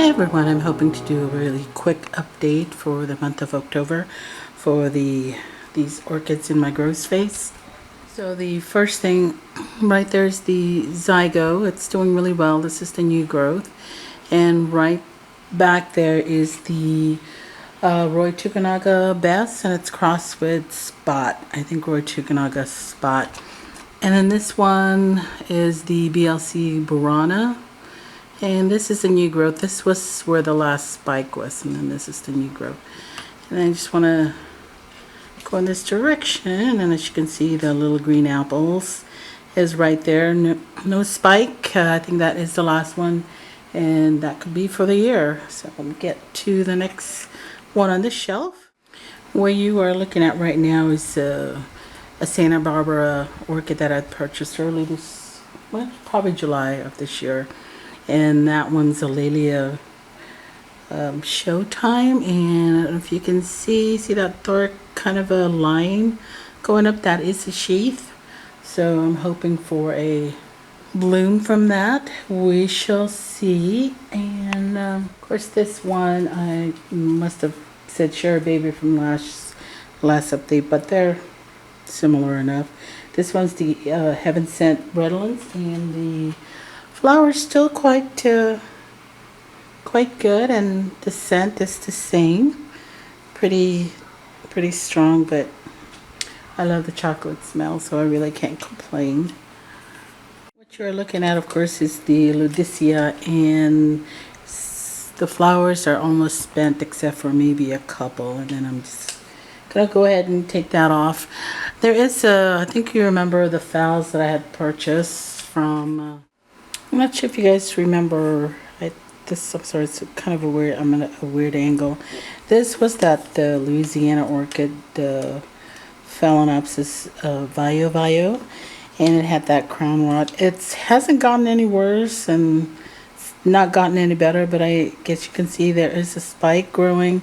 Hi everyone, I'm hoping to do a really quick update for the month of October for these orchids in my grow space. So the first thing right there is the zygo. It's doing really well. This is the new growth. And right back there is the Roy Tukunaga Bess, and it's crossed with Spot. I think Roy Tukunaga Spot. And then this one is the BLC Burana. And this is the new growth. This was where the last spike was, and then this is the new growth. And I just want to go in this direction, and as you can see, the little green apples is right there. No spike. I think that is the last one, and that could be for the year. So we'll get to the next one on this shelf. What you are looking at right now is a Santa Barbara orchid that I purchased early this, well, probably July of this year. And that one's Azalea Showtime, and I don't know if you can see that dark kind of a line going up. That is a sheath, so I'm hoping for a bloom from that. We shall see. And of course this one, I must have said Share Baby from last update, but they're similar enough. This one's the Heaven Sent Redolence, and the flower's still quite good, and the scent is the same. Pretty strong, but I love the chocolate smell, so I really can't complain. What you're looking at, of course, is the Ludicea, and the flowers are almost spent except for maybe a couple, and then I'm just gonna go ahead and take that off. There is I think you remember the phals that I had purchased from I'm not sure if you guys remember. I'm sorry, it's kind of I'm at a weird angle. This was the Louisiana orchid, the Phalaenopsis Vaio, and it had that crown rot. It hasn't gotten any worse and not gotten any better, but I guess you can see there is a spike growing.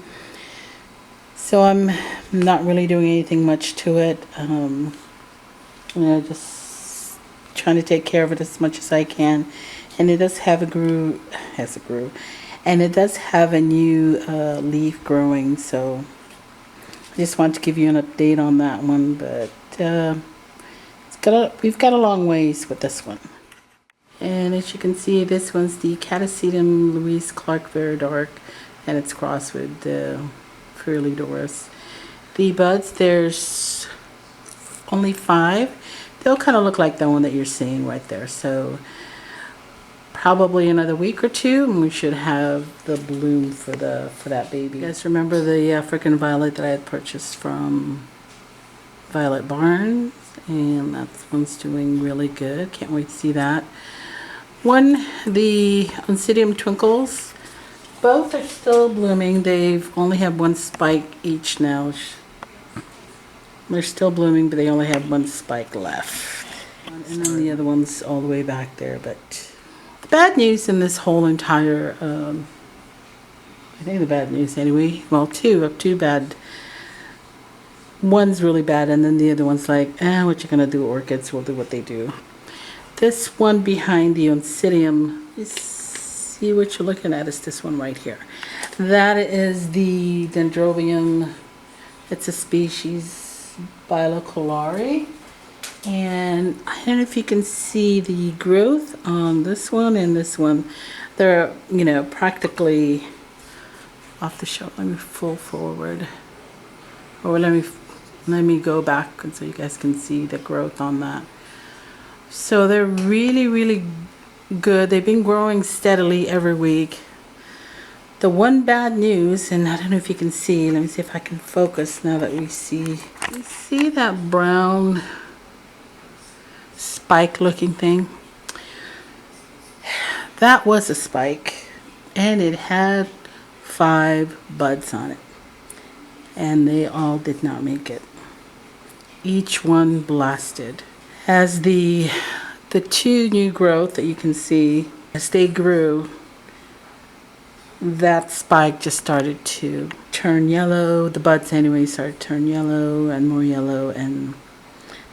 So I'm not really doing anything much to it. Just trying to take care of it as much as I can. And it does have and it does have a new leaf growing, so I just want to give you an update on that one. But we've got a long ways with this one. And as you can see, this one's the Catasetum Louise Clark Very Dark, and it's crossed with the Fairly Doris. The buds, there's only 5. They'll kind of look like the one that you're seeing right there. So probably another week or two, and we should have the bloom for that baby. You guys remember the African violet that I had purchased from Violet Barnes, and that one's doing really good. Can't wait to see that one. The Oncidium Twinkles, both are still blooming. They've only have one spike each now. They're still blooming, but they only have one spike left. And then the other one's all the way back there. But the bad news in this whole entire, I think the bad news anyway, well, two bad. One's really bad, and then the other one's like, what you gonna do, orchids will do what they do. This one behind the Oncidium, see what you're looking at is this one right here. That is the Dendrobium. It's a species Biloculare, and I don't know if you can see the growth on this one and this one. They're practically off the shelf. Let me pull forward, or let me go back so you guys can see the growth on that. So they're really good. They've been growing steadily every week. The one bad news, and I don't know if you can see, let me see if I can focus now that we see. You see that brown spike looking thing? That was a spike, and it had 5 buds on it, and they all did not make it. Each one blasted. As the 2 new growth that you can see, as they grew, that spike just started to turn yellow. The buds anyway started to turn yellow and more yellow, and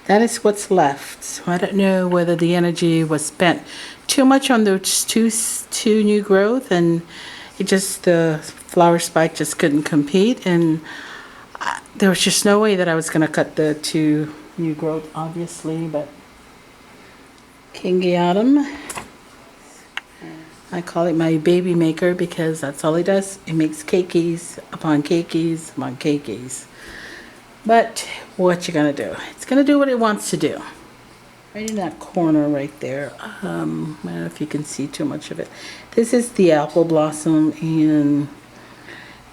that is what's left. So I don't know whether the energy was spent too much on those two new growth, and It just, the flower spike just couldn't compete, and there was just no way that I was going to cut the two new growth, obviously, but Kingy Autumn. I call it my baby maker because that's all it does. It makes cakeys upon cakeys upon cakeys. But what you gonna do? It's gonna do what it wants to do. Right in that corner right there. I don't know if you can see too much of it. This is the apple blossom, and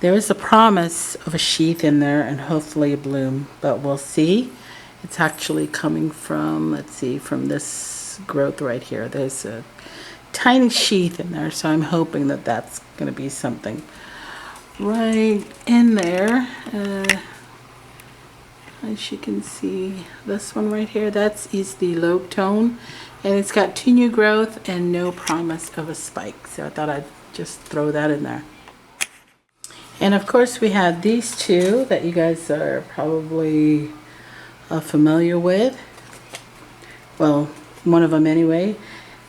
there is a promise of a sheath in there and hopefully a bloom, but we'll see. It's actually coming from, let's see, from this growth right here. There's a tiny sheath in there, so I'm hoping that that's going to be something right in there. As you can see, this one right here, that is the lobe tone, and it's got two new growth and no promise of a spike, so I thought I'd just throw that in there. And of course we have these two that you guys are probably familiar with. Well, one of them anyway.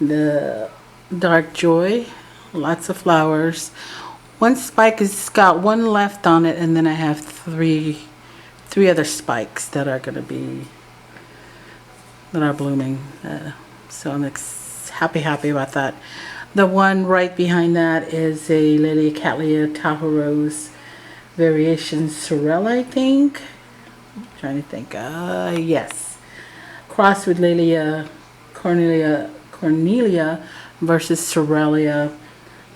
The Dark Joy, lots of flowers. One spike has got one left on it, and then I have three other spikes that are going to be, that are blooming. So I'm happy about that. The one right behind that is a Lilia Cattleya Tahoe Rose variation Sorella, I think. I'm trying to think. Yes. Crossed with Lilia Cornelia versus Sorella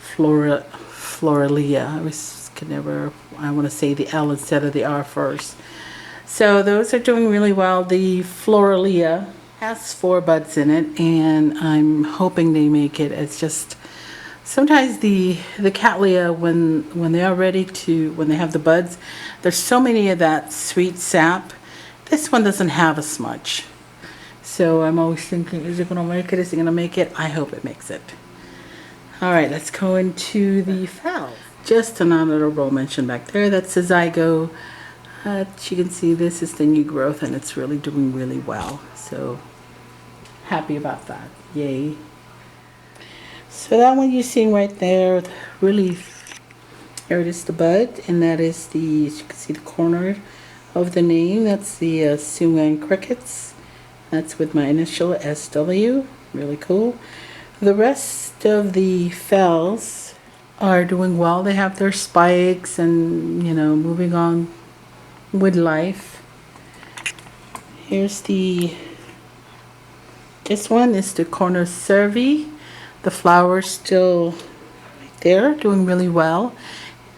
Floralia. I want to say the L instead of the R first. So those are doing really well. The Floralia has 4 buds in it, and I'm hoping they make it. It's just sometimes the Cattleya, when they are ready to, when they have the buds, there's so many of that sweet sap. This one doesn't have as much. So I'm always thinking, is it going to make it? Is it going to make it? I hope it makes it. All right, let's go into the Phal. Just an honorable mention back there. That's the Zygo. As you can see, this is the new growth, and it's really doing really well. So happy about that. Yay. So that one you're seeing right there, really, there it is, the bud, and that is the, as you can see the corner of the name, that's the Suan Crickets. That's with my initial SW. Really cool. The rest of the Phals are doing well. They have their spikes and, you know, moving on with life. Here's this one is the Corner Cervi. The flowers still right there, doing really well.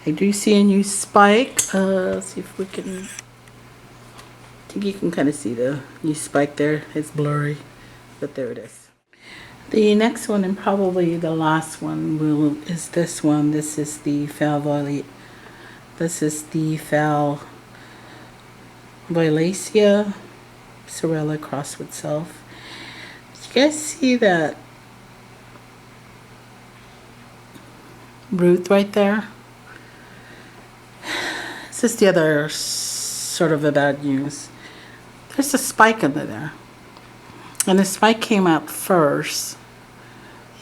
I do see a new spike. Let's see if we can, I think you can kind of see the new spike there. It's blurry, but there it is. The next one, and probably the last one, is this one. This is the Phalaenopsis. This is the Violacea Sorella crossed with self. Did you guys see that root right there? This is the other sort of a bad news. There's a spike under there, and the spike came out first,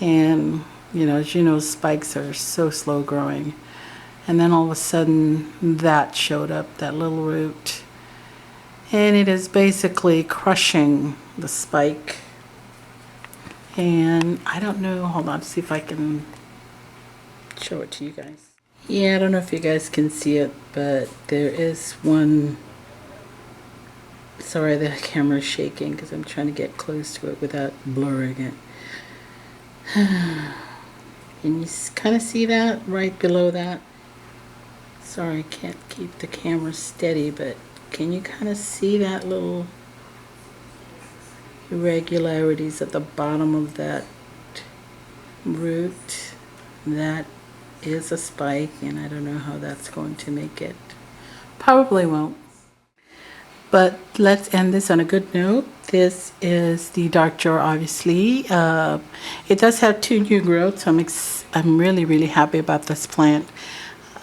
and you know, as you know, spikes are so slow growing, and then all of a sudden that showed up, that little root, and it is basically crushing the spike. And I don't know, hold on to see if I can show it to you guys. Yeah, I don't know if you guys can see it, but there is one. Sorry, the camera's shaking because I'm trying to get close to it without blurring it. Can you kind of see that right below that? Sorry, I can't keep the camera steady, but can you kind of see that little irregularities at the bottom of that root? That is a spike, and I don't know how that's going to make it. Probably won't. But let's end this on a good note. This is the Dark Joy, obviously. It does have 2 new growths, so I'm really happy about this plant.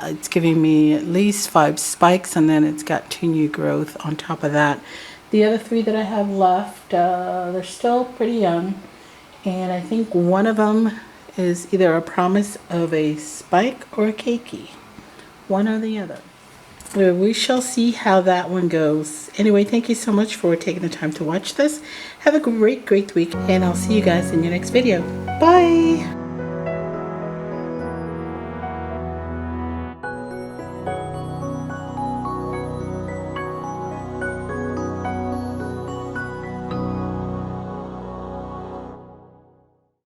It's giving me at least 5 spikes, and then it's got 2 new growth on top of that. The other 3 that I have left, they're still pretty young, and I think one of them is either a promise of a spike or a keiki. One or the other. We shall see how that one goes. Anyway, thank you so much for taking the time to watch this. Have a great week, and I'll see you guys in your next video. Bye!